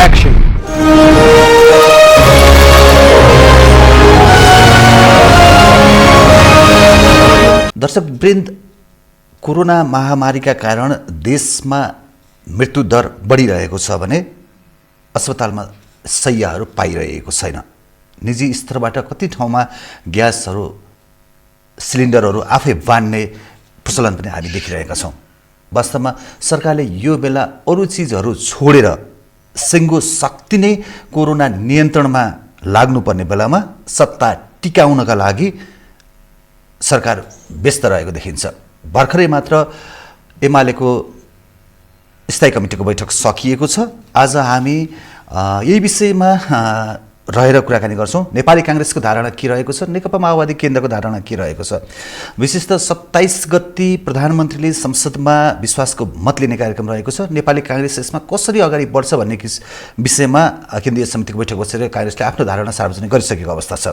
Action. दर्शकवृन्द, corona महामारीका कारण देशमा मृत्यु दर बढिरहेको छ भने अस्पतालमा शय्याहरू पाइरहेको छैन। निजी स्तरबाट कति ठाउँमा ग्यासहरू सिलिन्डरहरू आफै बाँड्ने प्रचलन पनि हामी देखिरहेका छौँ। वास्तवमा सरकारले यो बेला अरू चिजहरू छोडेर सिङ्गो शक्ति नै कोरोना नियन्त्रणमा लाग्नुपर्ने बेलामा सत्ता टिकाउनका लागि सरकार व्यस्त रहेको देखिन्छ। भर्खरै मात्र एमालेको स्थायी कमिटीको बैठक सकिएको छ। आज हामी यही विषयमा रहेर कुराकानी गर्छौँ। नेपाली काङ्ग्रेसको धारणा के रहेको छ, नेकपा माओवादी केन्द्रको धारणा के रहेको छ, विशेषतः 27 गते प्रधानमन्त्रीले संसदमा विश्वासको मत लिने कार्यक्रम रहेको छ। नेपाली काङ्ग्रेस यसमा कसरी अगाडि बढ्छ भन्ने विषयमा केन्द्रीय समितिको बैठक बसेर काङ्ग्रेसले आफ्नो धारणा सार्वजनिक गरिसकेको अवस्था छ।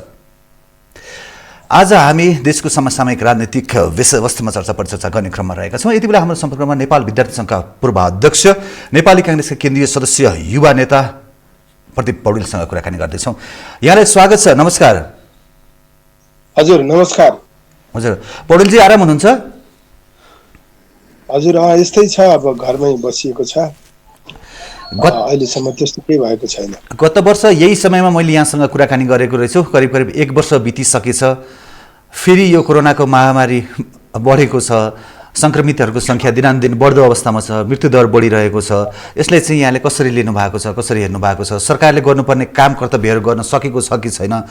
आज हामी देशको समसामयिक राजनीतिक विषयवस्तुमा चर्चा परिचर्चा गर्ने क्रममा रहेका छौँ। यति बेला हाम्रो सम्पर्कमा नेपाल विद्यार्थी सङ्घका पूर्व अध्यक्ष, नेपाली काङ्ग्रेसका केन्द्रीय सदस्य, युवा नेता प्रदीप पौडेलसँग कुराकानी गर्दैछौँ। यहाँलाई स्वागत छ। नमस्कार। हजुर नमस्कार। हजुर पौडेलजी आराम हुनुहुन्छ? हजुर यस्तै छ, अब घरमै बसिएको छ। अहिलेसम्म त्यस्तो केही भएको छैन। गत वर्ष यही समयमा मैले यहाँसँग कुराकानी गरेको रहेछु। करिब करिब 1 वर्ष बितिसकेछ। फेरि यो कोरोनाको महामारी बढेको छ। सङ्क्रमितहरूको सङ्ख्या दिनानुदिन बढ्दो अवस्थामा छ। मृत्युदर बढिरहेको छ। यसलाई चाहिँ यहाँले कसरी लिनु भएको छ, कसरी हेर्नु भएको छ? सरकारले गर्नुपर्ने काम कर्तव्यहरू गर्न सकेको छ कि छैन?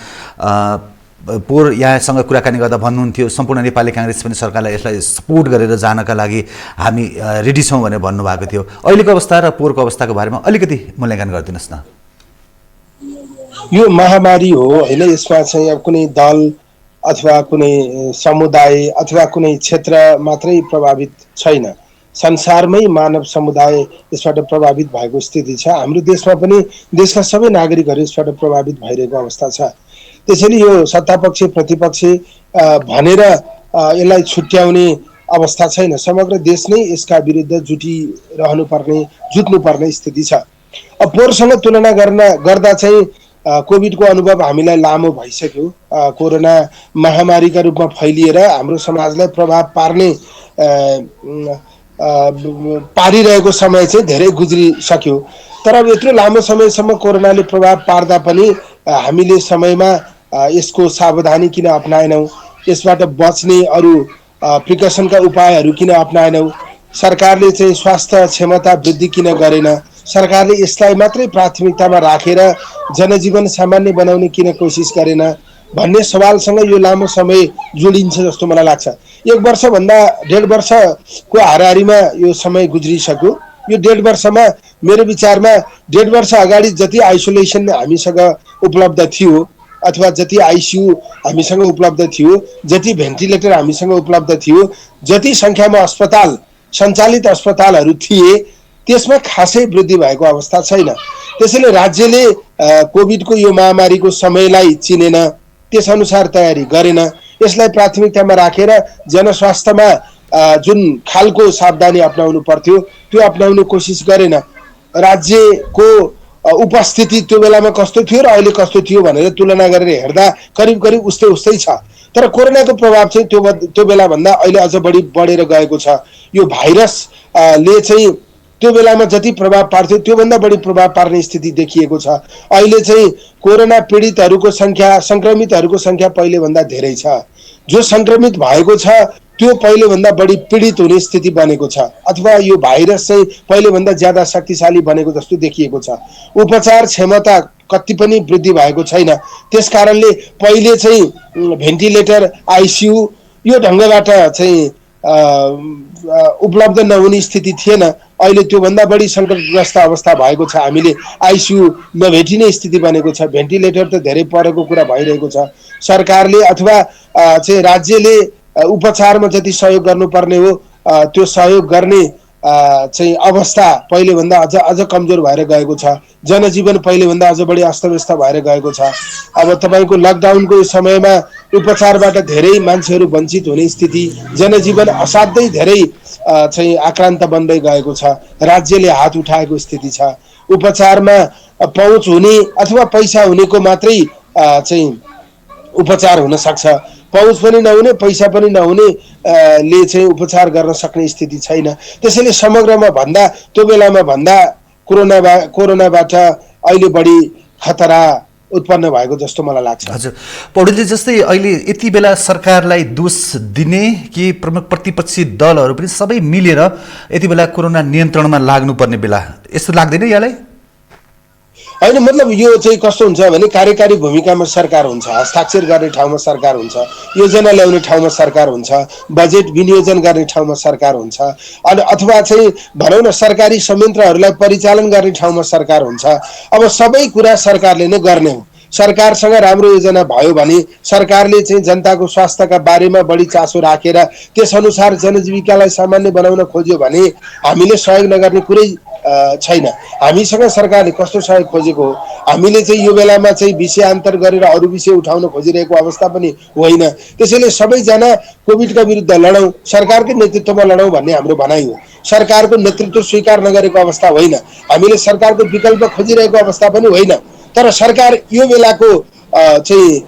पोहोर यहाँसँग कुराकानी गर्दा भन्नुहुन्थ्यो सम्पूर्ण नेपाली काङ्ग्रेस पनि सरकारलाई यसलाई सपोर्ट गरेर जानका लागि हामी रेडी छौँ भनेर भन्नुभएको थियो। अहिलेको अवस्था र पोहोरको अवस्थाको बारेमा अलिकति मूल्याङ्कन गरिदिनुहोस् न। यो महामारी हो होइन, यसमा चाहिँ अब कुनै दल अथवा कुनै समुदाय अथवा कुनै क्षेत्र मात्रै प्रभावित छैन। संसारमै मानव समुदाय यसबाट प्रभावित भएको स्थिति छ। हाम्रो देशमा पनि देशका सबै नागरिकहरू यसबाट प्रभावित भइरहेको अवस्था छ। त्यसैले यो सत्तापक्ष प्रतिपक्ष भनेर यसलाई छुट्याउने अवस्था छैन। समग्र देश नै यसका विरुद्ध जुट्नुपर्ने स्थिति छ। अब पोहोरसँग तुलना गर्दा चाहिँ कोभिडको अनुभव हामीलाई लामो भइसक्यो। कोरोना महामारीका रूपमा फैलिएर हाम्रो समाजलाई प्रभाव पारिरहेको समय चाहिँ धेरै गुज्रिसक्यो। तर अब यत्रो लामो समयसम्म कोरोनाले प्रभाव पार्दा पनि हामीले समयमा यसको सावधानी किन अपनाएनौँ? यसबाट बच्ने अरू प्रिकसनका उपायहरू किन अपनाएनौँ? सरकारले चाहिँ स्वास्थ्य क्षमता वृद्धि किन गरेन? सरकारले यसलाई मात्रै प्राथमिकतामा राखेर जनजीवन सामान्य बनाउने किन कोसिस गरेन भन्ने सवालसँग यो लामो समय जोडिन्छ जस्तो मलाई लाग्छ। 1 वर्षभन्दा 1.5 वर्षको हाराहारीमा यो समय गुज्रिसक्यो। यो 1.5 वर्षमा मेरो विचारमा 1.5 वर्ष अगाडि जति आइसोलेसन हामीसँग उपलब्ध थियो अथवा जति आइसियु हामीसँग उपलब्ध थियो, जति भेन्टिलेटर हामीसँग उपलब्ध थियो, जति सङ्ख्यामा अस्पताल सञ्चालित अस्पतालहरू थिए, त्यसमा खासै वृद्धि भएको अवस्था छैन। त्यसैले राज्यले कोभिडको यो महामारीको समयलाई चिनेन, त्यसअनुसार तयारी गरेन। यसलाई प्राथमिकतामा राखेर जनस्वास्थ्यमा जुन खालको सावधानी अपनाउनु पर्थ्यो त्यो अपनाउने कोसिस गरेन। राज्यको उपस्थिति त्यो बेलामा कस्तो थियो र अहिले कस्तो थियो भनेर तुलना गरेर हेर्दा करिब करिब उस्तै छ। तर कोरोनाको प्रभाव चाहिँ त्यो बेलाभन्दा अहिले अझ बढी बढेर गएको छ। यो भाइरसले चाहिँ त्यो बेलामा जति प्रभाव पार्थ्यो त्योभन्दा बढी प्रभाव पार्ने स्थिति देखिएको छ। अहिले चाहिँ कोरोना पीडितहरूको सङ्ख्या, सङ्क्रमितहरूको सङ्ख्या पहिलेभन्दा धेरै छ। जो सङ्क्रमित भएको छ त्यो पहिलेभन्दा बढी पीडित हुने स्थिति बनेको छ, अथवा यो भाइरस चाहिँ पहिलेभन्दा ज्यादा शक्तिशाली बनेको जस्तो देखिएको छ। उपचार क्षमता कति पनि वृद्धि भएको छैन। त्यसकारणले पहिले चाहिँ भेन्टिलेटर, आइसियु यो ढङ्गबाट चाहिँ उपलब्ध नहुने स्थिति थिएन। अहिले त्योभन्दा बढी सङ्कटग्रस्त अवस्था भएको छ। हामीले आइसियु नभेटिने स्थिति बनेको छ। भेन्टिलेटर त धेरै परेको कुरा भइरहेको छ। सरकारले अथवा चाहिँ राज्यले उपचारमा जति सहयोग गर्नुपर्ने हो त्यो सहयोग गर्ने चाहिँ अवस्था पहिलेभन्दा अझ कमजोर भएर गएको छ। जनजीवन पहिलेभन्दा अझ बढी अस्तव्यस्त भएर गएको छ। अब तपाईँको लकडाउनको समयमा उपचारबाट धेरै मान्छेहरू वञ्चित हुने स्थिति, जनजीवन असाध्यै धेरै चाहिँ आक्रान्त बन्दै गएको छ। राज्यले हात उठाएको स्थिति छ। उपचारमा पहुँच हुने अथवा पैसा हुनेको मात्रै चाहिँ उपचार हुन सक्छ। पहुँच पनि नहुने, पैसा पनि नहुने ले चाहिँ उपचार गर्न सक्ने स्थिति छैन। त्यसैले समग्रमा भन्दा, त्यो बेलामा भन्दा कोरोनाबाट अहिले बढी खतरा उत्पन्न भएको जस्तो मलाई लाग्छ। हजुर, पौडेलजी, जस्तै अहिले यति बेला सरकारलाई दोष दिने कि प्रमुख प्रतिपक्षी दलहरू पनि सबै मिलेर यति बेला कोरोना नियन्त्रणमा लाग्नुपर्ने बेला, यस्तो लाग्दैन यहाँलाई? होइन, मतलब यो चाहिँ कस्तो हुन्छ भने कार्यकारी भूमिकामा सरकार हुन्छ, हस्ताक्षर गर्ने ठाउँमा सरकार हुन्छ, योजना ल्याउने ठाउँमा सरकार हुन्छ, बजेट विनियोजन गर्ने ठाउँमा सरकार हुन्छ, अनि अथवा चाहिँ भनौँ न सरकारी संयन्त्रहरूलाई परिचालन गर्ने ठाउँमा सरकार हुन्छ। अब सबै कुरा सरकारले नै गर्ने हो। सरकारसँग राम्रो योजना भयो भने, सरकारले चाहिँ जनताको स्वास्थ्यका बारेमा बढी चासो राखेर त्यसअनुसार जनजीविकालाई सामान्य बनाउन खोज्यो भने हामीले सहयोग नगर्ने कुरै छैन। हामीसँग सरकारले कस्तो सहयोग खोजेको हो? हामीले चाहिँ यो बेलामा चाहिँ विषयान्तर गरेर अरू विषय उठाउन खोजिरहेको अवस्था पनि होइन। त्यसैले सबैजना कोभिडका विरुद्ध लडौँ, सरकारकै नेतृत्वमा लडौँ भन्ने हाम्रो भनाइ हो। सरकारको नेतृत्व स्वीकार नगरेको अवस्था होइन, हामीले सरकारको विकल्प खोजिरहेको अवस्था पनि होइन। तर सरकार यो बेलाको चाहिँ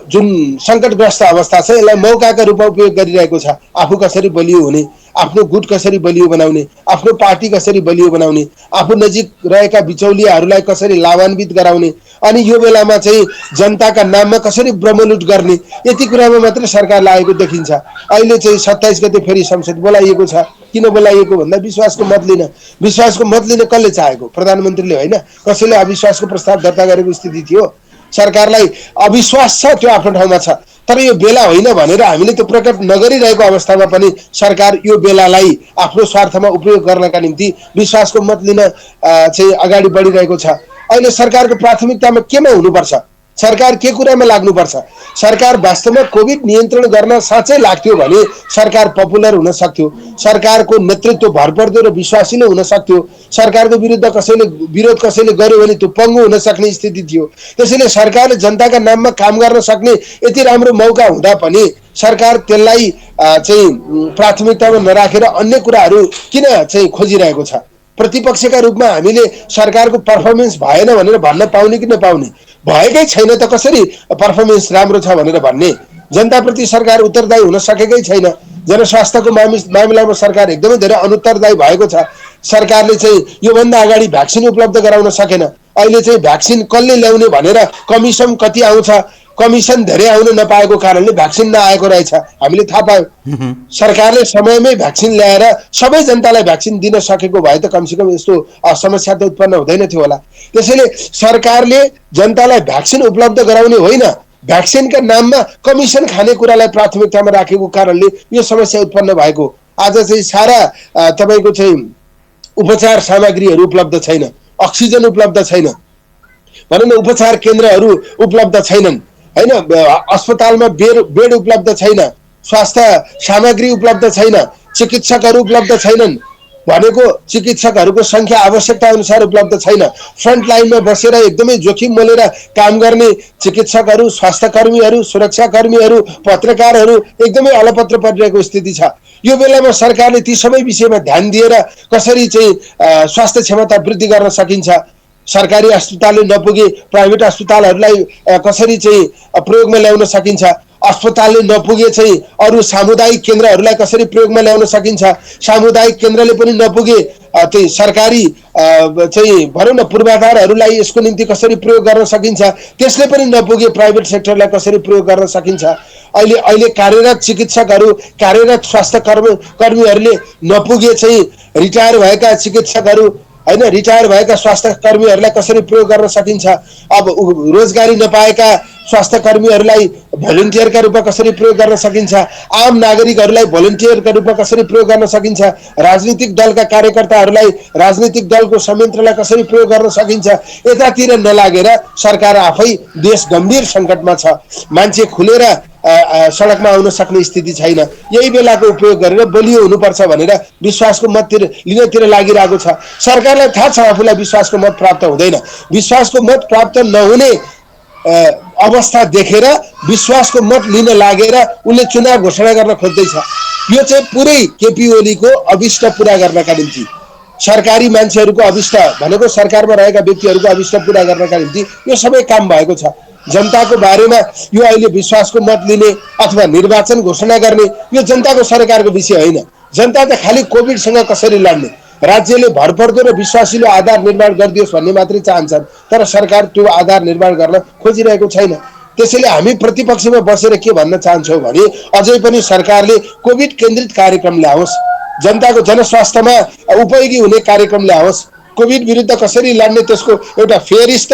जुन सङ्कटग्रस्त अवस्था छ यसलाई मौकाका रूपमा उपयोग गरिरहेको छ। आफू कसरी बलियो हुने, आफ्नो गुट कसरी बलियो बनाउने, आफ्नो पार्टी कसरी बलियो बनाउने, आफू नजिक रहेका बिचौलियाहरूलाई कसरी लाभान्वित गराउने, अनि यो बेलामा चाहिँ जनताका नाममा कसरी ब्रह्मलुट गर्ने, यति कुरामा मात्रै सरकार लागेको देखिन्छ। अहिले चाहिँ 27 गते फेरि संसद बोलाइएको छ। किन बोलाइएको भन्दा विश्वासको मत लिन। विश्वासको मत लिन कसले चाहेको? प्रधानमन्त्रीले होइन, कसैले अविश्वासको प्रस्ताव दर्ता गरेको स्थिति थियो। सरकारलाई अविश्वास छ, त्यो आफ्नो ठाउँमा छ, तर यो बेला होइन भनेर हामीले त्यो प्रकट नगरिरहेको अवस्थामा पनि सरकार यो बेलालाई आफ्नो स्वार्थमा उपयोग गर्नका निम्ति विश्वासको मत लिन चाहिँ अगाडि बढिरहेको छ। अहिले सरकारको प्राथमिकतामा केमा हुनुपर्छ? सरकार के कुरामा लाग्नुपर्छ? सरकार वास्तवमा कोभिड नियन्त्रण गर्न साँच्चै लाग्थ्यो भने सरकार पपुलर हुन सक्थ्यो, सरकारको नेतृत्व भरपर्दो र विश्वासिलो हुन सक्थ्यो, सरकारको विरोध कसैले गर्यो भने त्यो पङ्गु हुन सक्ने स्थिति थियो। त्यसैले सरकारले जनताका नाममा काम गर्न सक्ने यति राम्रो मौका हुँदा पनि सरकार त्यसलाई चाहिँ प्राथमिकतामा नराखेर अन्य कुराहरू किन चाहिँ खोजिरहेको छ? प्रतिपक्षका रूपमा हामीले सरकारको पर्फर्मेन्स भएन भनेर भन्न पाउने कि नपाउने? भएकै छैन त कसरी पर्फर्मेन्स राम्रो छ भनेर भन्ने? जनताप्रति सरकार उत्तरदायी हुन सकेकै छैन। जनस्वास्थ्यको मामिलामा सरकार एकदमै धेरै अनुत्तरदायी भएको छ। सरकारले चाहिँ योभन्दा अगाडि भ्याक्सिन उपलब्ध गराउन सकेन। अहिले चाहिँ भ्याक्सिन कसले ल्याउने भनेर कमिसन कति आउँछ, कमिसन धेरै आउन नपाएको कारणले भ्याक्सिन नआएको रहेछ, हामीले थाहा पायौँ। सरकारले समयमै भ्याक्सिन ल्याएर सबै जनतालाई भ्याक्सिन दिन सकेको भए त कमसेकम यस्तो समस्या त उत्पन्न हुँदैन थियो होला। त्यसैले सरकारले जनतालाई भ्याक्सिन उपलब्ध गराउने होइन, भ्याक्सिनका नाममा कमिसन खाने कुरालाई प्राथमिकतामा राखेको कारणले यो समस्या उत्पन्न भएको। आज चाहिँ सारा तपाईँको चाहिँ उपचार सामग्रीहरू उपलब्ध छैन, अक्सिजन उपलब्ध छैन, भनौँ न उपचार केन्द्रहरू उपलब्ध छैनन्, होइन, अस्पतालमा बेड उपलब्ध छैन, स्वास्थ्य सामग्री उपलब्ध छैन, चिकित्सकहरू उपलब्ध छैनन्, भनेको चिकित्सकहरूको सङ्ख्या आवश्यकता अनुसार उपलब्ध छैन। फ्रन्ट लाइनमा बसेर एकदमै जोखिम मोलेर काम गर्ने चिकित्सकहरू, स्वास्थ्यकर्मीहरू, सुरक्षाकर्मीहरू, पत्रकारहरू एकदमै अलपत्र परिरहेको स्थिति छ। यो बेलामा सरकारले ती सबै विषयमा ध्यान दिएर कसरी चाहिँ स्वास्थ्य क्षमता वृद्धि गर्न सकिन्छ, सरकारी अस्पतालले नपुगे प्राइभेट अस्पतालहरूलाई कसरी चाहिँ प्रयोगमा ल्याउन सकिन्छ, अस्पतालले नपुगे चाहिँ अरू सामुदायिक केन्द्रहरूलाई कसरी प्रयोगमा ल्याउन सकिन्छ, सामुदायिक केन्द्रले पनि नपुगे चाहिँ सरकारी चाहिँ भनौँ न पूर्वाधारहरूलाई यसको निम्ति कसरी प्रयोग गर्न सकिन्छ, त्यसले पनि नपुगे प्राइभेट सेक्टरलाई कसरी प्रयोग गर्न सकिन्छ। अहिले कार्यरत चिकित्सकहरू, कार्यरत स्वास्थ्य कर्मीहरूले नपुगे चाहिँ रिटायर भएका चिकित्सकहरू, होइन, रिटायर भएका स्वास्थ्य कर्मीहरूलाई कसरी प्रयोग गर्न सकिन्छ। अब रोजगारी नपाएका स्वास्थ्य कर्मीहरूलाई भोलिन्टियरका रूपमा कसरी प्रयोग गर्न सकिन्छ, आम नागरिकहरूलाई भोलिन्टियरका रूपमा कसरी प्रयोग गर्न सकिन्छ, राजनीतिक दलका कार्यकर्ताहरूलाई राजनीतिक दलको संयन्त्रलाई कसरी प्रयोग गर्न सकिन्छ, यतातिर नलागेर सरकार आफै देश गम्भीर सङ्कटमा छ, मान्छे खुलेर सडकमा आउन सक्ने स्थिति छैन। यही बेलाको उपयोग गरेर बलियो हुनुपर्छ भनेर विश्वासको मत लिनतिर लागिरहेको छ। सरकारलाई थाहा छ आफूलाई विश्वासको मत प्राप्त हुँदैन। विश्वासको मत प्राप्त नहुने अवस्था देखेर विश्वासको मत लिन लागेर उनले चुनाव घोषणा गर्न खोज्दैछ। यो चाहिँ पुरै केपी ओलीको अभिष्ट पुरा गर्नका निम्ति, सरकारी मान्छेहरूको अभिष्ट भनेको सरकारमा रहेका व्यक्तिहरूको अभिष्ट पुरा गर्नका निम्ति यो सबै काम भएको छ। जनताको बारेमा यो अहिले विश्वासको मत लिने अथवा निर्वाचन घोषणा गर्ने यो जनताको सरकारको विषय होइन। जनता त खालि कोभिडसँग कसरी लड्ने, राज्यले भरपर्दो र विश्वासिलो आधार निर्माण गरिदियोस् भन्ने मात्रै चाहन्छन्, तर सरकार त्यो आधार निर्माण गर्न खोजिरहेको छैन। त्यसैले हामी प्रतिपक्षमा बसेर के भन्न चाहन्छौँ भने अझै पनि सरकारले कोभिड केन्द्रित कार्यक्रम ल्याओस्, जनताको जनस्वास्थ्यमा उपयोगी हुने कार्यक्रम ल्याओस्, कोभिड विरुद्ध कसरी लड्ने त्यसको एउटा फेरिस्त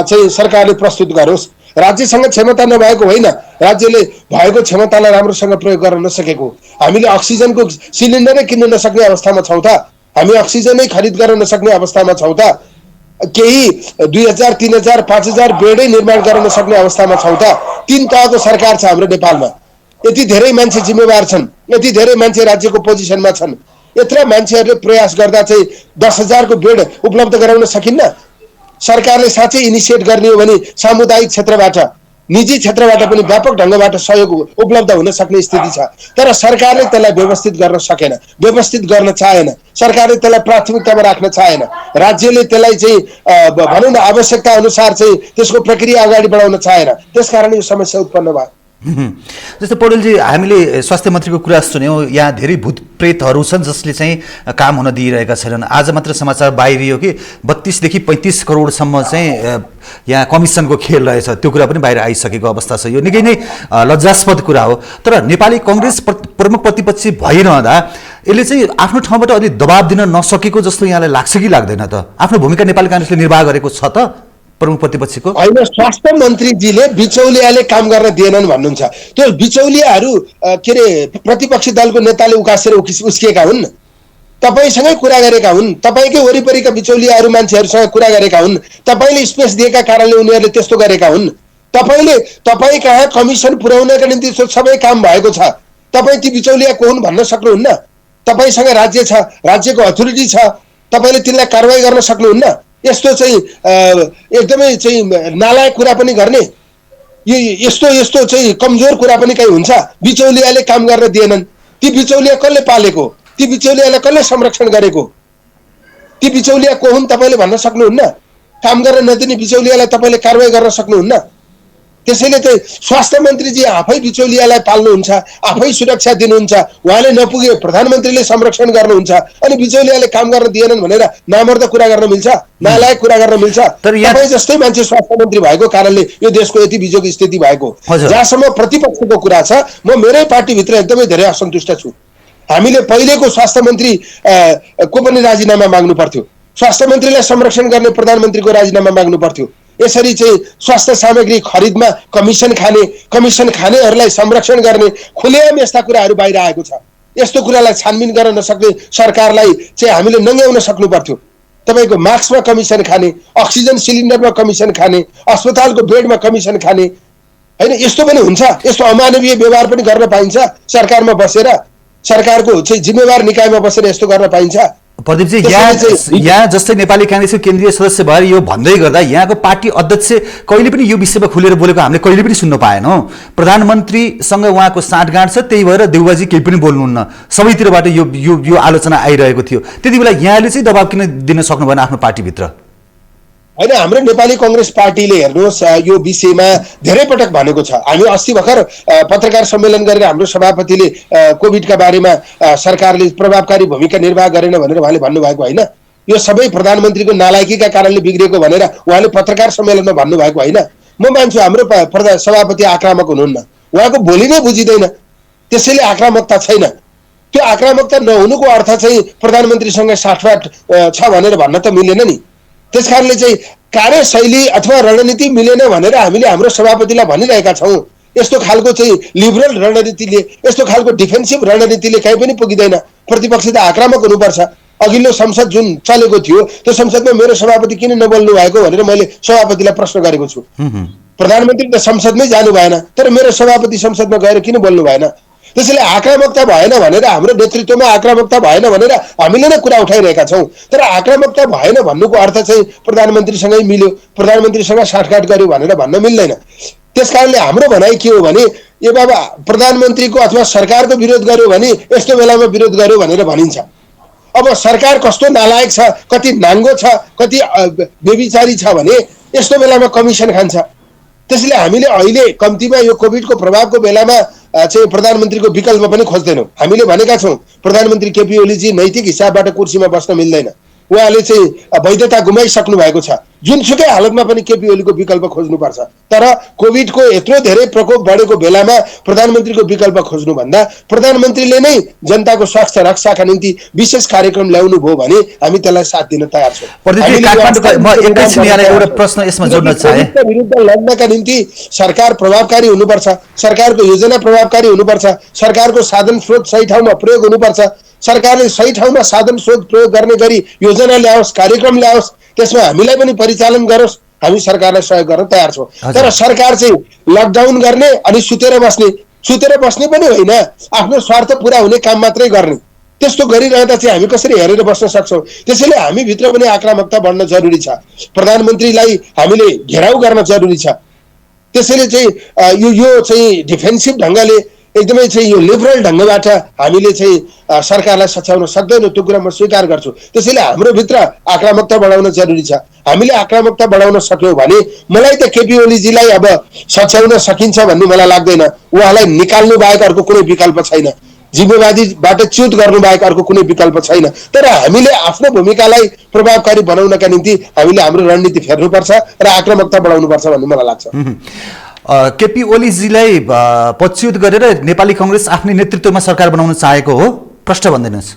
चाहिँ सरकारले प्रस्तुत गरोस्। राज्यसँग क्षमता नभएको होइन, राज्यले भएको क्षमतालाई राम्रोसँग प्रयोग गर्न नसकेको। हामीले अक्सिजनको सिलिन्डरै किन्न नसक्ने अवस्थामा छौँ त, हामी अक्सिजनै खरिद गर्न नसक्ने अवस्थामा छौँ त, केही 2000, 3000, 5000 बेडै निर्माण गर्न नसक्ने अवस्थामा छौँ त। 3 तहको सरकार छ हाम्रो नेपालमा। यति धेरै मान्छे जिम्मेवार छन्, यति धेरै मान्छे राज्यको पोजिसनमा छन्, यत्र मान्छेहरूले प्रयास गर्दा चाहिँ 10,000 को बेड उपलब्ध गराउन सकिन्न। सरकारले साँच्चै इनिसिएट गर्ने हो भने सामुदायिक क्षेत्रबाट, निजी क्षेत्रबाट पनि व्यापक ढङ्गबाट सहयोग उपलब्ध हुन सक्ने स्थिति छ, तर सरकारले त्यसलाई व्यवस्थित गर्न सकेन, व्यवस्थित गर्न चाहेन, सरकारले त्यसलाई प्राथमिकतामा राख्न चाहेन, राज्यले त्यसलाई चाहिँ भनौँ न आवश्यकता अनुसार चाहिँ त्यसको प्रक्रिया अगाडि बढाउन चाहेन। त्यसकारण यो समस्या उत्पन्न भयो। जस्तो पौडेलजी, हामीले स्वास्थ्य मन्त्रीको कुरा सुन्यौँ, यहाँ धेरै भूत प्रेतहरू छन् जसले चाहिँ काम हुन दिइरहेका छैनन्। आज मात्र समाचार बाहिरियो कि 32 देखि 35 करोडसम्म चाहिँ यहाँ कमिसनको खेल रहेछ, त्यो कुरा पनि बाहिर आइसकेको अवस्था छ। यो निकै नै लज्जास्पद कुरा हो। तर नेपाली कङ्ग्रेस प्रमुख प्रतिपक्षी भइरहँदा यसले चाहिँ आफ्नो ठाउँबाट अलि दबाब दिन नसकेको जस्तो यहाँलाई लाग्छ कि लाग्दैन त? आफ्नो भूमिका नेपाली काङ्ग्रेसले निर्वाह गरेको छ त प्रमुख प्रतिपक्षीको? होइन, स्वास्थ्य मन्त्रीजीले बिचौलियाले काम गर्न दिएनन् भन्नुहुन्छ। त्यो बिचौलियाहरू के अरे प्रतिपक्षी दलको नेताले उकासेर उस्किएका हुन्, तपाईँसँगै कुरा गरेका हुन्, तपाईँकै वरिपरिका बिचौलियाहरू मान्छेहरूसँग कुरा गरेका हुन्, तपाईँले स्पेस दिएका कारणले उनीहरूले त्यस्तो गरेका हुन्। तपाईँ कहाँ कमिसन पुर्याउनका निम्ति सबै काम भएको छ, तपाईँ ती बिचौलिया को हुन् भन्न सक्नुहुन्न। तपाईँसँग राज्य छ, राज्यको अथोरिटी छ, तपाईँले तिनलाई कारवाही गर्न सक्नुहुन्न। यस्तो चाहिँ एकदमै चाहिँ नालायक कुरा पनि गर्ने, यो यस्तो चाहिँ कमजोर कुरा पनि कहीँ हुन्छ? बिचौलियाले काम गर्न दिएनन्, ती बिचौलिया कसले पालेको, ती बिचौलियालाई कसले संरक्षण गरेको, ती बिचौलिया को हुन् तपाईँले भन्न सक्नुहुन्न। काम गर्न नदिने बिचौलियालाई तपाईँले कारवाही गर्न सक्नुहुन्न। त्यसैले चाहिँ स्वास्थ्य मन्त्रीजी आफै बिचौलियालाई पाल्नुहुन्छ, आफै सुरक्षा दिनुहुन्छ, उहाँले नपुगे प्रधानमन्त्रीले संरक्षण गर्नुहुन्छ, अनि बिचौलियाले काम गर्न दिएनन् भनेर नामर्द कुरा गर्न मिल्छ, नालायक कुरा गर्न मिल्छ? तपाईँ जस्तै मान्छे स्वास्थ्य मन्त्री भएको कारणले यो देशको यति बिजोग स्थिति भएको। जहाँसम्म प्रतिपक्षको कुरा छ, म मेरै पार्टीभित्र एकदमै धेरै असन्तुष्ट छु। हामीले पहिलेको स्वास्थ्य मन्त्री को पनि राजीनामा माग्नु पर्थ्यो, स्वास्थ्य मन्त्रीलाई संरक्षण गर्ने प्रधानमन्त्रीको राजीनामा माग्नु पर्थ्यो। यसरी चाहिँ स्वास्थ्य सामग्री खरिदमा कमिसन खानेहरूलाई संरक्षण गर्ने खुलेआम यस्ता कुराहरू बाहिर आएको छ। यस्तो कुरालाई छानबिन गर्न नसक्ने सरकारलाई चाहिँ हामीले नङ्ग्याउन सक्नु पर्थ्यो। तपाईँको मास्कमा कमिसन खाने, अक्सिजन सिलिन्डरमा कमिसन खाने, अस्पतालको बेडमा कमिसन खाने, होइन यस्तो पनि हुन्छ? यस्तो अमानवीय व्यवहार पनि गर्न पाइन्छ सरकारमा बसेर? सरकारको चाहिँ जिम्मेवार निकायमा बसेर यस्तो गर्न पाइन्छ? प्रदीपजी, यहाँ जस्तै नेपाली काङ्ग्रेसको केन्द्रीय सदस्य भएर यो भन्दै गर्दा यहाँको पार्टी अध्यक्ष कहिले पनि यो विषयमा खुलेर बोलेको हामीले कहिले पनि सुन्न पाएनौँ। प्रधानमन्त्रीसँग उहाँको साँठगाँठ छ, त्यही भएर देउबाजी केही पनि बोल्नुहुन्न, सबैतिरबाट यो आलोचना आइरहेको थियो। त्यति बेला यहाँले चाहिँ दबाब किन दिन सक्नु भएन आफ्नो पार्टीभित्र? होइन, हाम्रो नेपाली कङ्ग्रेस पार्टीले हेर्नुहोस् यो विषयमा धेरै पटक भनेको छ। हामी अस्ति भर्खर पत्रकार सम्मेलन गरेर हाम्रो सभापतिले कोभिडका बारेमा सरकारले प्रभावकारी भूमिका निर्वाह गरेन भनेर उहाँले भन्नुभएको होइन? यो सबै प्रधानमन्त्रीको नालायकीका कारणले बिग्रेको भनेर उहाँले पत्रकार सम्मेलनमा भन्नुभएको होइन? म मान्छु हाम्रो सभापति आक्रामक हुनुहुन्न, उहाँको बोली नै बुझिँदैन, त्यसैले आक्रामकता छैन। त्यो आक्रामकता नहुनुको अर्थ चाहिँ प्रधानमन्त्रीसँग साठगाँठ छ भनेर भन्न त मिलेन नि। त्यसकारणले चाहिँ कार्यशैली अथवा रणनीति मिलेन भनेर हामीले हाम्रो सभापतिलाई भनिरहेका छौँ। यस्तो खालको चाहिँ लिबरल रणनीतिले, यस्तो खालको डिफेन्सिभ रणनीतिले कहीँ पनि पुगिँदैन। प्रतिपक्ष त आक्रामक हुनुपर्छ। अघिल्लो संसद जुन चलेको थियो त्यो संसदमा मेरो सभापति किन नबोल्नु भएको भनेर मैले सभापतिलाई प्रश्न गरेको छु। प्रधानमन्त्री त संसदमै जानु भएन, तर मेरो सभापति संसदमा गएर किन बोल्नु भएन? त्यसैले आक्रामकता भएन भनेर, हाम्रो नेतृत्वमा आक्रामकता भएन भनेर हामीले नै कुरा उठाइरहेका छौँ। तर आक्रामकता भएन भन्नुको अर्थ चाहिँ प्रधानमन्त्रीसँगै मिल्यो, प्रधानमन्त्रीसँग साठगाँठ गर्यो भनेर भन्न मिल्दैन। त्यसकारणले हाम्रो भनाइ के हो भने, ए बाबा प्रधानमन्त्रीको अथवा सरकारको विरोध गर्यो भने यस्तो बेलामा विरोध गर्यो भनेर भनिन्छ। अब सरकार कस्तो नालायक छ, कति नाङ्गो छ, कति बेविचारी छ भने यस्तो बेलामा कमिसन खान्छ। त्यसैले हामीले अहिले कम्तीमा यो कोभिडको प्रभावको बेलामा चाहिँ प्रधानमन्त्रीको विकल्प पनि खोज्दैनौँ। हामीले भनेका छौँ प्रधानमन्त्री केपी ओलीजी नैतिक हिसाबबाट कुर्सीमा बस्न मिल्दैन, उहाँले चाहिँ वैधता गुमाइसक्नु भएको छ। जुनसुकै हालतमा पनि केपी ओलीको विकल्प खोज्नुपर्छ। तर कोभिडको यत्रो धेरै प्रकोप बढेको बेलामा प्रधानमन्त्रीको विकल्प खोज्नुभन्दा प्रधानमन्त्रीले नै जनताको स्वास्थ्य रक्षाका निम्ति विशेष कार्यक्रम ल्याउनु भयो भने हामी त्यसलाई साथ दिन तयार छौँ। एउटा प्रश्न यसमा जोड्न चाहे, विरुद्ध लड्नका निम्ति सरकार प्रभावकारी हुनुपर्छ, सरकारको योजना प्रभावकारी हुनुपर्छ, सरकारको साधन स्रोत सही ठाउँमा प्रयोग हुनुपर्छ, सरकारले सही ठाउँमा साधन स्रोत प्रयोग गर्ने गरी योजना ल्याओस्, कार्यक्रम ल्याओस्, त्यसमा हामीलाई पनि परिचालन गरोस्। हामी सरकारलाई सहयोग गर्न तयार छौँ। तर सरकार चाहिँ लकडाउन गर्ने अनि सुतेर बस्ने पनि होइन, आफ्नो स्वार्थ पुरा हुने काम मात्रै गर्ने, त्यस्तो गरिरहँदा चाहिँ हामी कसरी हेरेर बस्न सक्छौँ? त्यसैले हामी भित्र पनि आक्रामकता बढ्न जरुरी छ, प्रधानमन्त्रीलाई हामीले घेराउ गर्न जरुरी छ। त्यसैले चाहिँ यो चाहिँ डिफेन्सिभ ढङ्गले एकदमै चाहिँ यो लिबरल ढङ्गबाट हामीले चाहिँ सरकारलाई सच्याउन सक्दैनौँ, त्यो कुरा म स्वीकार गर्छु। त्यसैले हाम्रो भित्र आक्रामकता बढाउन जरुरी छ। हामीले आक्रामकता बढाउन सक्यौँ भने मलाई त केपी ओलीजीलाई अब सच्याउन सकिन्छ भन्ने मलाई लाग्दैन। उहाँलाई निकाल्नु बाहेक अर्को कुनै विकल्प छैन, जिम्मेवारीबाट च्युत गर्नु बाहेक अर्को कुनै विकल्प छैन। तर हामीले आफ्नो भूमिकालाई प्रभावकारी बनाउनका निम्ति हामीले हाम्रो रणनीति फेर्नुपर्छ र आक्रामकता बढाउनुपर्छ भन्ने मलाई लाग्छ। केपी ओलीजीलाई पछ्युत गरेर नेपाली कांग्रेस आफ्नै नेतृत्वमा सरकार बनाउन चाहेको हो, प्रश्न भनिदिनुहोस्।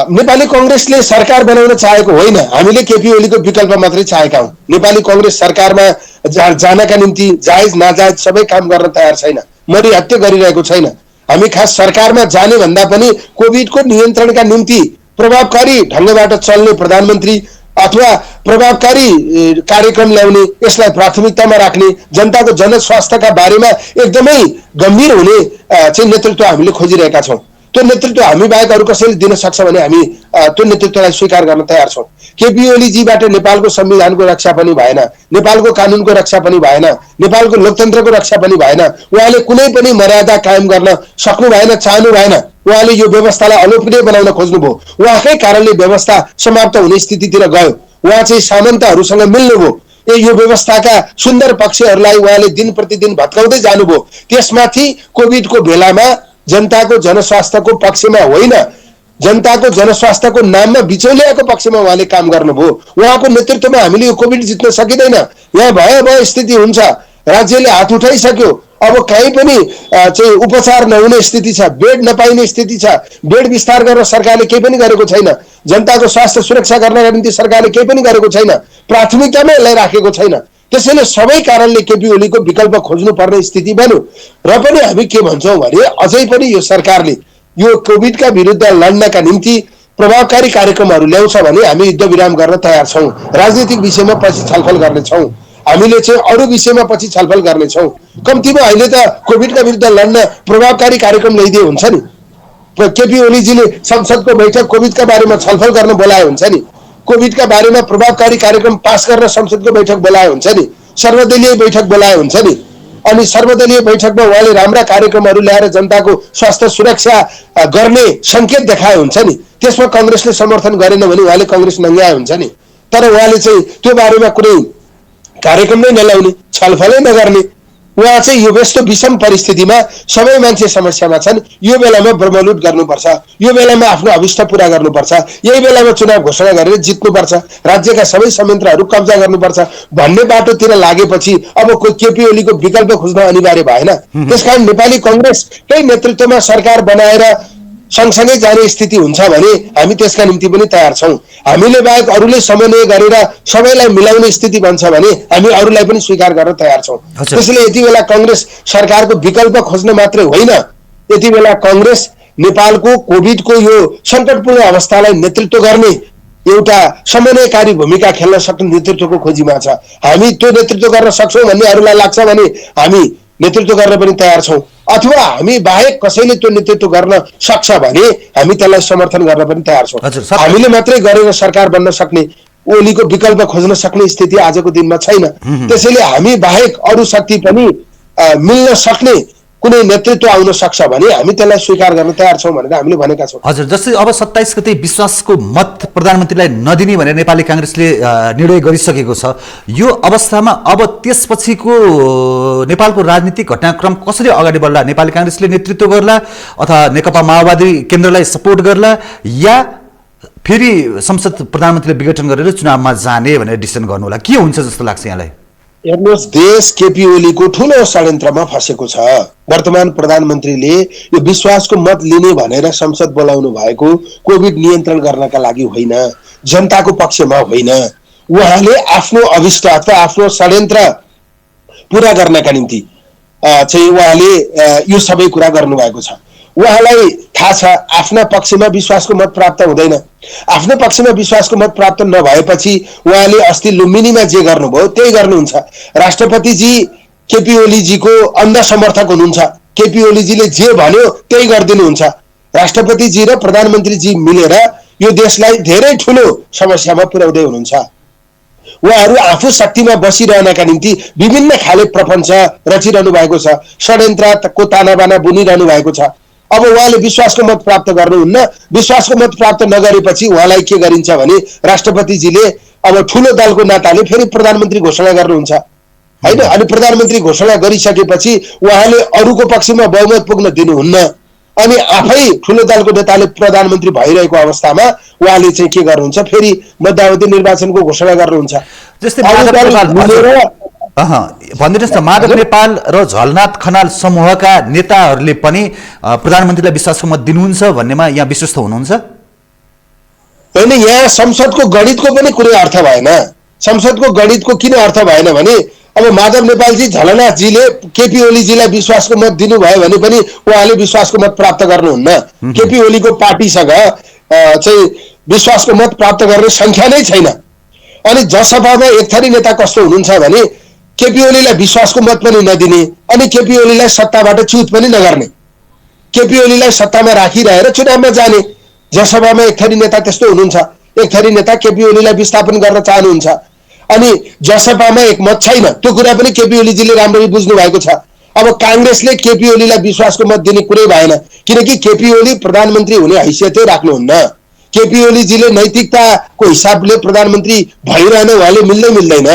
नेपाली कांग्रेसले सरकार बनाउन चाहेको होइन, हामीले केपी ओलीको विकल्प मात्रै चाहेका हौँ। नेपाली कांग्रेस सरकारमा जानका निम्ति जायज नाजायज सबै काम गर्न तयार छैन, मरिहत्ते गरिरहेको छैन। हामी खास सरकारमा जाने भन्दा पनि कोभिडको नियन्त्रणका निम्ति प्रभावकारी ढङ्गबाट चल्ने प्रधानमन्त्री अथवा प्रभावकारी कार्यक्रम ल्याउने, यसलाई प्राथमिकतामा राख्ने, जनताको जनस्वास्थ्यका बारेमा एकदमै गम्भीर हुने चाहिँ नेतृत्व हामीले खोजिरहेका छौँ। त्यो नेतृत्व हामी बाहेक अरू कसैले दिन सक्छ भने हामी त्यो नेतृत्वलाई स्वीकार गर्न तयार छौँ। केपी ओलीजीबाट नेपालको संविधानको रक्षा पनि भएन, नेपालको कानुनको रक्षा पनि भएन, नेपालको लोकतन्त्रको रक्षा पनि भएन। उहाँले कुनै पनि मर्यादा कायम गर्न सक्नु भएन, चाहनु भएन। उहाँले यो व्यवस्थालाई अलोकप्रिय बनाउन खोज्नुभयो, उहाँकै कारणले व्यवस्था समाप्त हुने स्थितितिर गयो। उहाँ चाहिँ सामन्तहरूसँग मिल्नुभयो, यो व्यवस्थाका सुन्दर पक्षहरूलाई उहाँले दिन प्रतिदिन भत्काउँदै जानुभयो। त्यसमाथि कोभिडको बेलामा जनताको जनस्वास्थ्यको पक्षमा होइन, जनताको जनस्वास्थ्यको नाममा बिचौलियाको पक्षमा उहाँले काम गर्नुभयो। उहाँको नेतृत्वमा हामीले यो कोभिड जित्न सकिँदैन। यहाँ भय स्थिति हुन्छ, राज्यले हात उठाइसक्यो, अब कहीँ पनि चाहिँ उपचार नहुने स्थिति छ, बेड नपाइने स्थिति छ, बेड विस्तार गर्न सरकारले केही पनि गरेको छैन, जनताको स्वास्थ्य सुरक्षा गर्नका निम्ति सरकारले केही पनि गरेको छैन, प्राथमिकतामा यसलाई राखेको छैन। त्यसैले सबै कारणले केपी ओलीको विकल्प खोज्नुपर्ने स्थिति बन्यो। र पनि हामी के भन्छौँ भने अझै पनि यो सरकारले यो कोभिडका विरुद्ध लड्नका निम्ति प्रभावकारी कार्यक्रमहरू ल्याउँछ भने हामी युद्ध विराम गर्न तयार छौँ। राजनीतिक विषयमा पछि छलफल गर्नेछौँ, हामीले चाहिँ अरू विषयमा पछि छलफल गर्नेछौँ। कम्तीमा अहिले त कोभिडका विरुद्ध लड्न प्रभावकारी कार्यक्रम ल्याइदिए हुन्छ नि। केपी ओलीजीले संसदको बैठक कोभिडका बारेमा छलफल गर्न बोलाए हुन्छ नि, कोभिडका बारेमा प्रभावकारी कार्यक्रम पास गर्न संसदको बैठक बोलाए हुन्छ नि, सर्वदलीय बैठक बोलाए हुन्छ नि। अनि सर्वदलीय बैठकमा उहाँले राम्रा कार्यक्रमहरू ल्याएर जनताको स्वास्थ्य सुरक्षा गर्ने सङ्केत देखाए हुन्छ नि। त्यसमा कांग्रेसले समर्थन गरेन भने उहाँले कांग्रेस नङ्ग्याए हुन्छ नि। तर उहाँले चाहिँ त्यो बारेमा कुनै कार्यक्रम नै नल्याउने, छलफलै नगर्ने, उहाँ चाहिँ यो यस्तो विषम परिस्थितिमा सबै मान्छे समस्यामा छन्, यो बेलामा ब्रह्मलुट गर्नुपर्छ, यो बेलामा आफ्नो अभिष्ट पुरा गर्नुपर्छ, यही बेलामा चुनाव घोषणा गरेर जित्नुपर्छ, राज्यका सबै संयन्त्रहरू कब्जा गर्नुपर्छ भन्ने बाटोतिर लागेपछि अब केपी ओलीको विकल्प खोज्न अनिवार्य भएन। त्यसकारण नेपाली कांग्रेसकै नेतृत्वमा सरकार बनाएर सँगसँगै जाने स्थिति हुन्छ भने हामी त्यसका निम्ति पनि तयार छौँ। हामीले बाहेक अरूले समन्वय गरेर सबैलाई मिलाउने स्थिति बन्छ भने हामी अरूलाई पनि स्वीकार गर्न तयार छौँ। त्यसैले यति बेला कांग्रेस सरकारको विकल्प खोज्न मात्रै होइन, यति बेला कांग्रेस नेपालको कोभिडको यो सङ्कटपूर्ण अवस्थालाई नेतृत्व गर्ने एउटा समन्वयकारी भूमिका खेल्न सक्ने नेतृत्वको खोजीमा छ। हामी त्यो नेतृत्व गर्न सक्छौँ भन्ने अरूलाई लाग्छ भने हामी नेतृत्व गर्न पनि तयार छौँ, अथवा हामी बाहेक कसैले त्यो नेतृत्व गर्न सक्छ भने हामी त्यसलाई समर्थन गर्न पनि तयार छौँ। हामीले मात्रै गरेर सरकार बन्न सक्ने, ओलीको विकल्प खोज्न सक्ने स्थिति आजको दिनमा छैन। त्यसैले हामी बाहेक अरू शक्ति पनि मिल्न सक्ने कुनै नेतृत्व आउन सक्छ भने हामी त्यसलाई स्वीकार गर्न तयार छौँ भनेर हामीले भनेका छौँ। हजुर, जस्तै अब 27 गते विश्वासको मत प्रधानमन्त्रीलाई नदिने भनेर नेपाली काङ्ग्रेसले निर्णय गरिसकेको छ। यो अवस्थामा अब त्यसपछिको नेपालको राजनीतिक घटनाक्रम कसरी अगाडि बढ्ला? नेपाली काङ्ग्रेसले नेतृत्व गर्ला अथवा नेकपा माओवादी केन्द्रलाई सपोर्ट गर्ला या फेरि संसद प्रधानमन्त्रीले विघटन गरेर चुनावमा जाने भनेर डिसिसन गर्नु होला? के हुन्छ जस्तो लाग्छ यहाँलाई? हेर्नुहोस्, देश केपी ओलीको ठुलो षड्यन्त्रमा फँसेको छ। वर्तमान प्रधानमन्त्रीले यो विश्वासको मत लिने भनेर संसद बोलाउनु भएको कोभिड नियन्त्रण गर्नका लागि होइन, जनताको पक्षमा होइन। उहाँले आफ्नो अभिष्ट अथवा आफ्नो षड्यन्त्र पुरा गर्नका निम्ति चाहिँ उहाँले यो सबै कुरा गर्नुभएको छ। उहाँलाई थाहा छ आफ्ना पक्षमा विश्वासको मत प्राप्त हुँदैन। आफ्नो पक्षमा विश्वासको मत प्राप्त नभएपछि उहाँले अस्ति लुम्बिनीमा जे गर्नुभयो त्यही गर्नुहुन्छ। राष्ट्रपतिजी केपी ओलीजीको अन्ध समर्थक हुनुहुन्छ। केपी ओलीजीले जे भन्यो त्यही गरिदिनुहुन्छ। राष्ट्रपतिजी र प्रधानमन्त्रीजी मिलेर यो देशलाई धेरै ठुलो समस्यामा पुर्याउँदै हुनुहुन्छ। उहाँहरू आफू शक्तिमा बसिरहनका निम्ति विभिन्न खाले प्रपञ्च रचिरहनु भएको छ, षड्यन्त्रको तानाबाना बुनिरहनु भएको छ। अब उहाँले विश्वासको मत प्राप्त गर्नुहुन्न। विश्वासको मत प्राप्त नगरेपछि उहाँलाई के गरिन्छ भने राष्ट्रपतिजीले अब ठुलो दलको नाताले फेरि प्रधानमन्त्री घोषणा गर्नुहुन्छ होइन। अनि प्रधानमन्त्री घोषणा गरिसकेपछि उहाँले अरूको पक्षमा बहुमत पुग्न दिनुहुन्न। अनि आफै ठुलो दलको नेताले प्रधानमन्त्री भइरहेको अवस्थामा उहाँले चाहिँ के गर्नुहुन्छ, फेरि मध्यावधि निर्वाचनको घोषणा गर्नुहुन्छ। जस्तै भनिदिनुहोस् न, माधव नेपाल र झलनाथ खनाल समूहका नेताहरूले पनि प्रधानमन्त्रीलाई विश्वासको मत दिनुहुन्छ भन्नेमा यहाँ विश्वस्त हुनुहुन्छ? होइन, यहाँ संसदको गणितको पनि कुनै अर्थ भएन। संसदको गणितको किन अर्थ भएन भने अब माधव नेपालजी झलनाथजीले केपी ओलीजीलाई विश्वासको मत दिनुभयो भने पनि उहाँले विश्वासको मत प्राप्त गर्नुहुन्न। केपी ओलीको पार्टीसँग चाहिँ विश्वासको मत प्राप्त गर्ने संख्या नै छैन। अनि जसपामा एक थरी नेता कस्तो हुनुहुन्छ भने केपी ओलीलाई विश्वासको मत पनि नदिने अनि केपी ओलीलाई सत्ताबाट च्युत पनि नगर्ने, केपी ओलीलाई सत्तामा राखिरहेर चुनावमा जाने। जसपामा एक थरी नेता त्यस्तो हुनुहुन्छ। एक थरी नेता केपी ओलीलाई विस्थापन गर्न चाहनुहुन्छ। अनि जसपामा एक मत छैन, त्यो कुरा पनि केपी ओलीजीले राम्ररी बुझ्नु भएको छ। अब काङ्ग्रेसले केपी ओलीलाई विश्वासको मत दिने कुरै भएन, किनकि केपी ओली प्रधानमन्त्री हुने हैसियतै राख्नुहुन्न। केपी ओलीजीले नैतिकताको हिसाबले प्रधानमन्त्री भइरहन उहाँले मिल्दैन।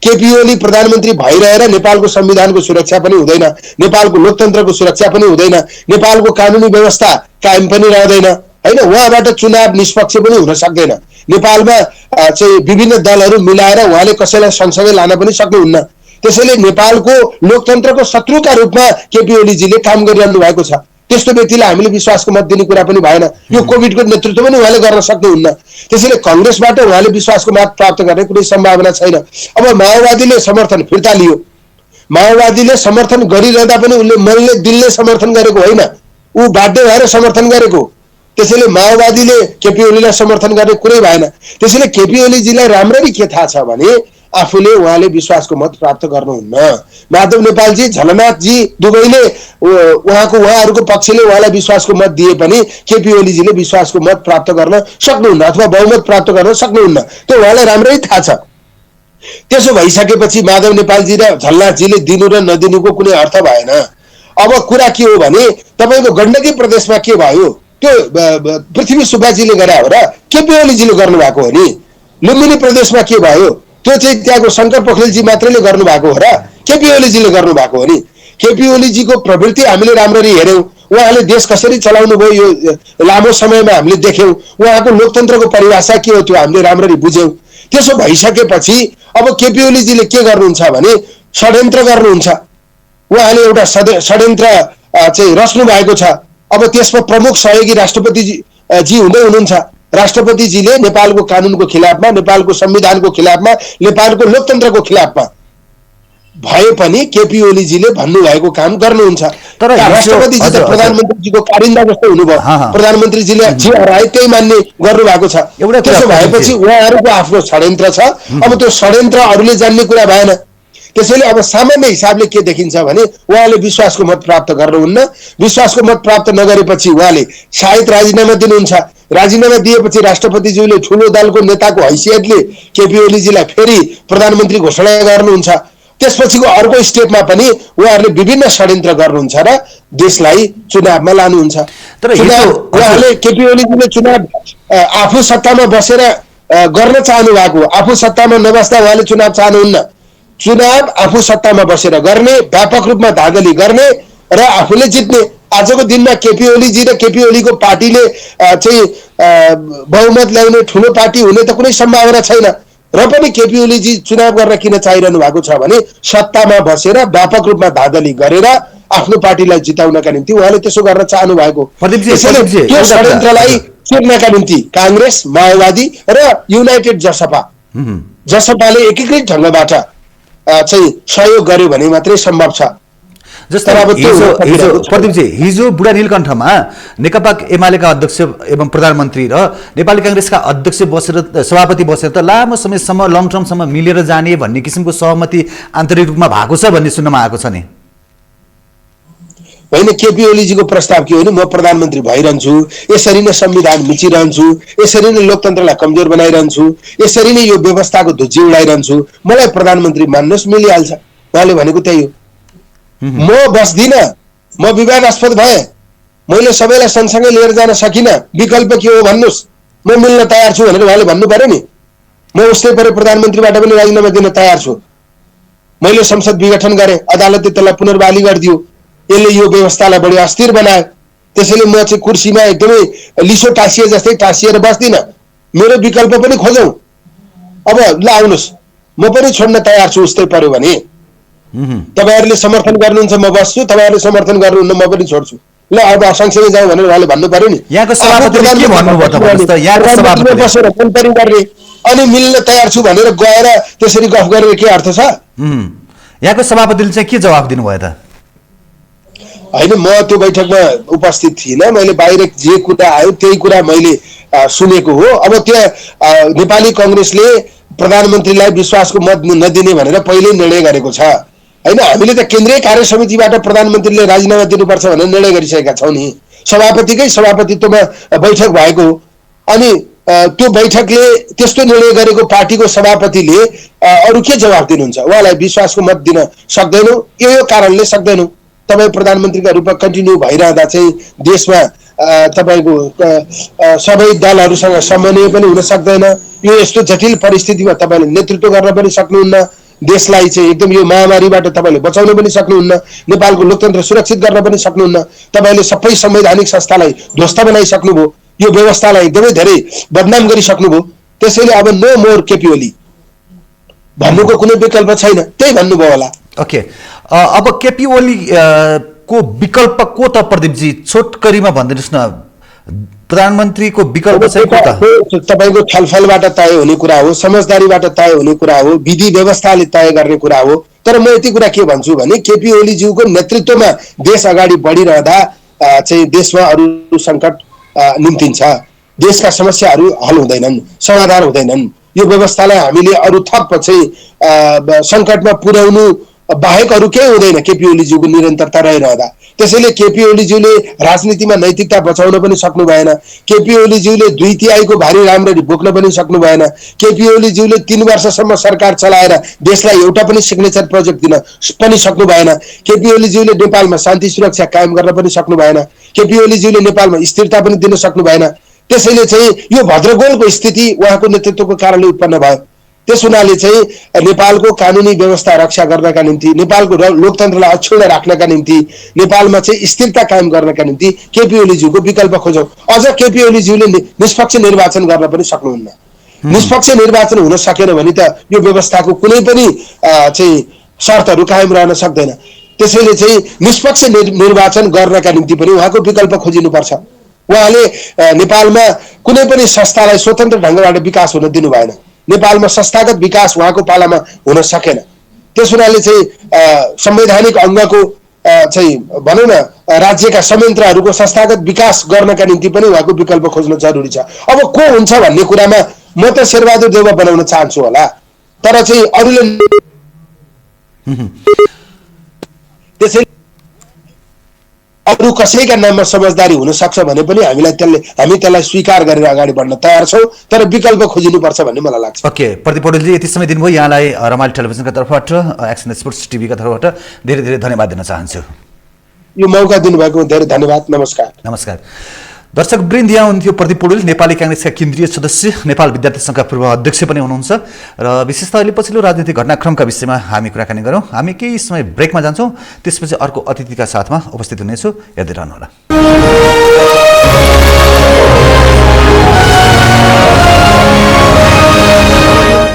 केपी ओली प्रधानमन्त्री भइरहेर नेपालको संविधानको सुरक्षा पनि हुँदैन, नेपालको लोकतन्त्रको सुरक्षा पनि हुँदैन, नेपालको कानुनी व्यवस्था कायम पनि रहँदैन होइन। उहाँबाट चुनाव निष्पक्ष पनि हुन सक्दैन। नेपालमा चाहिँ विभिन्न दलहरू मिलाएर उहाँले कसैलाई सँगसँगै लान पनि सक्नुहुन्न। त्यसैले नेपालको लोकतन्त्रको शत्रुका रूपमा केपी ओलीजीले काम गरिरहनु भएको छ। त्यस्तो व्यक्तिलाई हामीले विश्वासको मत दिने कुरा पनि भएन। यो कोभिडको नेतृत्व पनि उहाँले गर्न सक्नुहुन्न। त्यसैले कङ्ग्रेसबाट उहाँले विश्वासको मत प्राप्त गर्ने कुनै सम्भावना छैन। अब माओवादीले समर्थन फिर्ता लियो। माओवादीले समर्थन गरिरहँदा पनि उसले मनले दिलले समर्थन गरेको होइन, ऊ बाध्य भएर समर्थन गरेको। त्यसैले माओवादीले केपी ओलीलाई समर्थन गर्ने कुरै भएन। त्यसैले केपी ओलीजीलाई राम्ररी के थाहा छ भने आफूले उहाँले विश्वासको मत प्राप्त गर्नुहुन्न। माधव नेपालजी झलनाथजी दुवैले उहाँहरूको पक्षले उहाँलाई विश्वासको मत दिए पनि केपी ओलीजीले विश्वासको मत प्राप्त गर्न सक्नुहुन्न अथवा बहुमत प्राप्त गर्न सक्नुहुन्न। त्यो उहाँलाई राम्रै थाहा छ। त्यसो भइसकेपछि माधव नेपालजी र झलनाथजीले दिनु र नदिनुको कुनै अर्थ भएन। अब कुरा के हो भने तपाईँको गण्डकी प्रदेशमा के भयो त्यो पृथ्वी सुब्बाजीले गरे हो र केपी ओलीजीले गर्नुभएको हो नि। लुम्बिनी प्रदेशमा के भयो त्यो चाहिँ त्यहाँको शङ्कर पोखरेलजी मात्रैले गर्नुभएको हो र केपी ओलीजीले गर्नुभएको हो नि। केपी ओलीजीको प्रवृत्ति हामीले राम्ररी हेऱ्यौँ। उहाँले देश कसरी चलाउनु भयो यो लामो समयमा हामीले देख्यौँ। उहाँको लोकतन्त्रको परिभाषा के हो त्यो हामीले राम्ररी बुझ्यौँ। त्यसो भइसकेपछि अब केपी ओलीजीले के गर्नुहुन्छ भने षड्यन्त्र गर्नुहुन्छ। उहाँले एउटा षड्यन्त्र चाहिँ रच्नु भएको छ। अब त्यसमा प्रमुख सहयोगी राष्ट्रपतिजी हुँदै हुनुहुन्छ। राष्ट्रपतिजीले नेपालको कानुनको खिलाफमा, नेपालको संविधानको खिलाफमा, नेपालको लोकतन्त्रको खिलाफमा भए पनि केपी ओलीजीले भन्नुभएको काम गर्नुहुन्छ। तर राष्ट्रपतिजी त प्रधानमन्त्रीजीको कारिन्दा जस्तो हुनुभयो। प्रधानमन्त्रीजीले जे हराए त्यही मान्ने गर्नुभएको छ। त्यसो भएपछि उहाँहरूको आफ्नो षड्यन्त्र छ। अब त्यो षड्यन्त्र अरूले जान्ने कुरा भएन। त्यसैले अब सामान्य हिसाबले के देखिन्छ भने उहाँले विश्वासको मत प्राप्त गर्नुहुन्न। विश्वासको मत प्राप्त नगरेपछि उहाँले सायद राजीनामा दिनुहुन्छ। राजीनामा दिएपछि राष्ट्रपतिज्यूले ठुलो दलको नेताको हैसियतले केपी ओलीजीलाई फेरि प्रधानमन्त्री घोषणा गर्नुहुन्छ। त्यसपछिको अर्को स्टेपमा पनि उहाँहरूले विभिन्न षड्यन्त्र गर्नुहुन्छ र देशलाई चुनावमा लानुहुन्छ। तर उहाँले केपी ओलीजीले चुनाव आफू सत्तामा बसेर गर्न चाहनु भएको, आफू सत्तामा नबस्दा उहाँले चुनाव चाहनुहुन्न। चुनाव आफू सत्तामा बसेर गर्ने, व्यापक रूपमा धाँधली गर्ने र आफूले जित्ने। आजको दिनमा केपी ओलीजी र केपी ओलीको पार्टीले चाहिँ बहुमत ल्याउने ठुलो पार्टी हुने त कुनै सम्भावना छैन। र पनि केपी ओलीजी चुनाव गर्न किन चाहिरहनु भएको छ भने सत्तामा बसेर व्यापक रूपमा धाँधली गरेर आफ्नो पार्टीलाई जिताउनका निम्ति उहाँले त्यसो गर्न चाहनु भएको। त्यो षड्यन्त्रलाई चिर्नका निम्ति कांग्रेस, माओवादी र युनाइटेड जसपाले एकीकृत ढङ्गबाट चाहिँ सहयोग गर्यो भने मात्रै सम्भव छ। जस्तै प्रदीपजी, हिजो बुढा नीलकण्ठमा नेकपा एमालेका अध्यक्ष एवं प्रधानमन्त्री र नेपाली कांग्रेसका अध्यक्ष बसेर सभापति बसेर त लामो समयसम्म लङ टर्मसम्म मिलेर जाने भन्ने किसिमको सहमति आन्तरिक रूपमा भएको छ भन्ने सुन्नमा आएको छ नि। होइन, केपी ओलीजीको प्रस्ताव के हो भने म प्रधानमन्त्री भइरहन्छु, यसरी नै संविधान मिचिरहन्छु, यसरी नै लोकतन्त्रलाई कमजोर बनाइरहन्छु, यसरी नै यो व्यवस्थाको धुच्ची उडाइरहन्छु, मलाई प्रधानमन्त्री मान्नुहोस्, मिलिहाल्छ। उहाँले भनेको त्यही हो। म बस्दिनँ, म विवादास्पद भएँ, मैले सबैलाई सँगसँगै लिएर जान सकिनँ, विकल्प के हो भन्नुहोस्, म मिल्न तयार छु भनेर उहाँले भन्नु पर्यो नि। म उसै परे प्रधानमन्त्रीबाट पनि राजीनामा दिन तयार छु। मैले संसद विघटन गरेँ, अदालतले त्यसलाई पुनर्बहाली गरिदियो, यसले यो व्यवस्थालाई बढी अस्थिर बनायो। त्यसैले म चाहिँ कुर्सीमा एकदमै लिसो टाँसिए जस्तै टाँसिएर बस्दिनँ, मेरो विकल्प पनि खोजौँ। अब ल आउनुहोस्, म पनि छोड्न तयार छु उस्तै पर्यो भने। तपाईँहरूले समर्थन गर्नुहुन्छ म बस्छु, तपाईँहरूले समर्थन गर्नुहुन्न म पनि छोड्छु। ल अब सँगसँगै जाउँ भनेर उहाँले भन्नु पर्यो नि। बसेर मनपरी गर्ने अनि मिल्न तयार छु भनेर गएर त्यसरी गफ गरेर के अर्थ छ? यहाँको सभापतिले चाहिँ के जवाफ दिनुभयो त? होइन, म त्यो बैठकमा उपस्थित थिइनँ। मैले बाहिर जे कुरा आयो त्यही कुरा मैले सुनेको हो। अब त्यहाँ नेपाली कांग्रेसले प्रधानमन्त्रीलाई विश्वासको मत नदिने भनेर पहिल्यै निर्णय गरेको छ होइन। हामीले त केन्द्रीय कार्य समितिबाट प्रधानमन्त्रीले राजीनामा दिनुपर्छ भनेर निर्णय गरिसकेका छौँ नि। सभापतिकै सभापतित्वमा बैठक भएको हो। अनि त्यो बैठकले त्यस्तो निर्णय गरेको पार्टीको सभापतिले अरू के जवाफ दिनुहुन्छ? उहाँलाई विश्वासको मत दिन सक्दैनौँ, यो कारणले सक्दैनौँ। तपाईँ प्रधानमन्त्रीका रूपमा कन्टिन्यू भइरहँदा चाहिँ देशमा तपाईँको सबै दलहरूसँग समन्वय पनि हुन सक्दैन। यो यस्तो जटिल परिस्थितिमा तपाईँले नेतृत्व गर्न पनि सक्नुहुन्न, देशलाई चाहिँ एकदम यो महामारीबाट तपाईँले बचाउन पनि सक्नुहुन्न, नेपालको लोकतन्त्र सुरक्षित गर्न पनि सक्नुहुन्न। तपाईँले सबै संवैधानिक संस्थालाई ध्वस्त बनाइसक्नुभयो, यो व्यवस्थालाई एकदमै धेरै बदनाम गरिसक्नुभयो। त्यसैले अब नो मोर केपी ओली भन्नुको कुनै विकल्प छैन, त्यही भन्नुभयो होला। ओके, अब केपी ओली को विकल्प को त प्रदीपजी? छोटकरीमा भनिदिनुहोस् न, प्रधानमन्त्रीको विकल्प चाहिँ को त? तपाईँको छलफलबाट तय हुने कुरा हो, समझदारीबाट तय हुने कुरा हो, विधि व्यवस्थाले तय गर्ने कुरा हो। तर म यति कुरा के भन्छु भने केपी ओलीज्यूको नेतृत्वमा देश अगाडि बढिरहँदा चाहिँ देशमा अरू सङ्कट निम्तिन्छ, देशका समस्याहरू हल हुँदैनन्, समाधान हुँदैनन्। यो व्यवस्थालाई हामीले अरू थप चाहिँ सङ्कटमा पुर्याउनु बाहेक अरू केही हुँदैन केपी ओलीज्यूको निरन्तरता रहिरहँदा। त्यसैले केपी ओलीज्यूले राजनीतिमा नैतिकता बचाउन पनि सक्नु भएन, केपी ओलीज्यूले 2/3 भारी राम्ररी बोक्न पनि सक्नु भएन, केपी ओलीज्यूले 3 वर्षसम्म सरकार चलाएर देशलाई एउटा पनि सिग्नेचर प्रोजेक्ट दिन पनि सक्नु भएन, केपी ओलीज्यूले नेपालमा शान्ति सुरक्षा कायम गर्न पनि सक्नु भएन, केपी ओलीज्यूले नेपालमा स्थिरता पनि दिन सक्नु भएन। त्यसैले चाहिँ यो भद्रगोलको स्थिति उहाँको नेतृत्वको कारणले उत्पन्न भयो। त्यस हुनाले चाहिँ नेपालको कानुनी व्यवस्था रक्षा गर्नका निम्ति, नेपालको लोकतन्त्रलाई अक्षुण्ण राख्नका निम्ति, नेपालमा चाहिँ स्थिरता कायम गर्नका निम्ति केपी ओलीज्यूको विकल्प खोजौँ। अझ केपी ओलीज्यूले निष्पक्ष निर्वाचन गर्न पनि सक्नुहुन्न। निष्पक्ष निर्वाचन हुन सकेन भने त यो व्यवस्थाको कुनै पनि चाहिँ शर्तहरू कायम रहन सक्दैन। त्यसैले चाहिँ निष्पक्ष निर्वाचन गर्नका निम्ति पनि उहाँको विकल्प खोजिनुपर्छ। उहाँले नेपालमा कुनै पनि संस्थालाई स्वतन्त्र ढङ्गबाट विकास हुन दिनु भएन, नेपालमा संस्थागत विकास उहाँको पालामा हुन सकेन। त्यस हुनाले चाहिँ संवैधानिक अङ्गको चाहिँ भनौँ न राज्यका संयन्त्रहरूको संस्थागत विकास गर्नका निम्ति पनि उहाँको विकल्प खोज्न जरुरी छ। अब को हुन्छ भन्ने कुरामा म त शेरबहादुर देउवा बनाउन चाहन्छु होला, तर चाहिँ अरूले त्यसैले अरू कसैका नाममा समझदारी हुन सक्छ भने पनि हामी त्यसलाई स्वीकार गरेर अगाडि बढ्न तयार छौँ, तर विकल्प खोजिनुपर्छ भन्ने मलाई लाग्छ। ओके, प्रदीप पौडेलजी यति समय दिनुभयो, यहाँलाई रमाइलो टेलिभिजनका तर्फबाट, एक्सन स्पोर्ट्स टिभीका तर्फबाट धेरै धेरै धन्यवाद दिन चाहन्छु। यो मौका दिनुभएको धेरै धन्यवाद। नमस्कार। नमस्कार दर्शक वृन्द, यहाँ हुनुहुन्थ्यो प्रदीप पौडेल, नेपाली काङ्ग्रेसका केन्द्रीय सदस्य, नेपाल विद्यार्थी सङ्घका पूर्व अध्यक्ष पनि हुनुहुन्छ र विशेषतः अहिले पछिल्लो राजनीतिक घटनाक्रमका विषयमा हामी कुराकानी गरौँ। हामी केही समय ब्रेकमा जान्छौँ, त्यसपछि अर्को अतिथिका साथमा उपस्थित हुनेछु, हेर्दै रहनुहोला।